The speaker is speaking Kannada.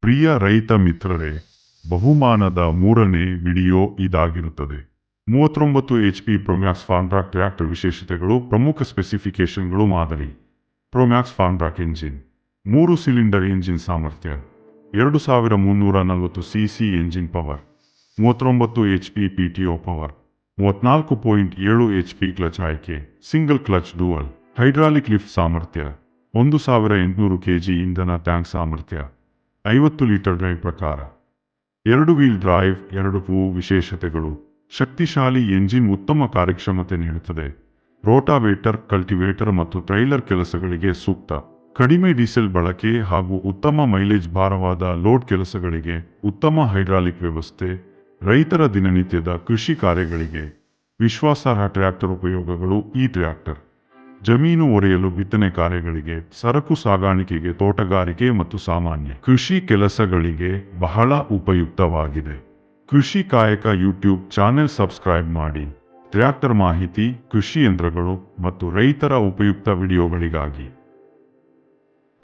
ಪ್ರಿಯ ರೈತ ಮಿತ್ರರೇ, ಬಹುಮಾನದ ಮೂರನೇ ವಿಡಿಯೋ ಇದಾಗಿರುತ್ತದೆ. 39 HP ಪ್ರೋಮ್ಯಾಕ್ಸ್ ಫಾರ್ಮ್ಟ್ರಾಕ್ ಟ್ರ್ಯಾಕ್ಟರ್ ವಿಶೇಷತೆಗಳು, ಪ್ರಮುಖ ಸ್ಪೆಸಿಫಿಕೇಶನ್ಗಳು. ಮಾದರಿ Promax Farmtrac engine 3 cylinder engine ಸಾಮರ್ಥ್ಯ 2340 cc engine power, 39 HP PTO power, 34.7 HP clutch ಆಯ್ಕೆ, single clutch dual hydraulic lift ಸಾಮರ್ಥ್ಯ, 1800 kg ಇಂಧನ ಟ್ಯಾಂಕ್ ಸಾಮರ್ಥ್ಯ, 50 ಲೀಟರ್ ಡ್ರೈವ್ ಪ್ರಕಾರ, 2 ವೀಲ್ ಡ್ರೈವ್. 2 ವಿಶೇಷತೆಗಳು: ಶಕ್ತಿಶಾಲಿ ಎಂಜಿನ್ ಉತ್ತಮ ಕಾರ್ಯಕ್ಷಮತೆ ನೀಡುತ್ತದೆ, ರೋಟಾವೇಟರ್, ಕಲ್ಟಿವೇಟರ್ ಮತ್ತು ಟ್ರೈಲರ್ ಕೆಲಸಗಳಿಗೆ ಸೂಕ್ತ, ಕಡಿಮೆ ಡೀಸೆಲ್ ಬಳಕೆ ಹಾಗೂ ಉತ್ತಮ ಮೈಲೇಜ್, ಭಾರವಾದ ಲೋಡ್ ಕೆಲಸಗಳಿಗೆ ಉತ್ತಮ ಹೈಡ್ರಾಲಿಕ್ ವ್ಯವಸ್ಥೆ, ರೈತರ ದಿನನಿತ್ಯದ ಕೃಷಿ ಕಾರ್ಯಗಳಿಗೆ ವಿಶ್ವಾಸಾರ್ಹ ಟ್ರ್ಯಾಕ್ಟರ್. ಉಪಯೋಗಗಳು: ಈ ಟ್ರ್ಯಾಕ್ಟರ್ ಜಮೀನು ಒರೆಯಲು, ಬಿತ್ತನೆ ಕಾರ್ಯಗಳಿಗೆ, ಸರಕು ಸಾಗಾಣಿಕೆಗೆ, ತೋಟಗಾರಿಕೆ ಮತ್ತು ಸಾಮಾನ್ಯ ಕೃಷಿ ಕೆಲಸಗಳಿಗೆ ಬಹಳ ಉಪಯುಕ್ತವಾಗಿದೆ. ಕೃಷಿ ಕಾಯಕ ಯೂಟ್ಯೂಬ್ ಚಾನೆಲ್ ಸಬ್ಸ್ಕ್ರೈಬ್ ಮಾಡಿ. ಟ್ರ್ಯಾಕ್ಟರ್ ಮಾಹಿತಿ, ಕೃಷಿ ಯಂತ್ರಗಳು ಮತ್ತು ರೈತರ ಉಪಯುಕ್ತ ವಿಡಿಯೋಗಳಿಗಾಗಿ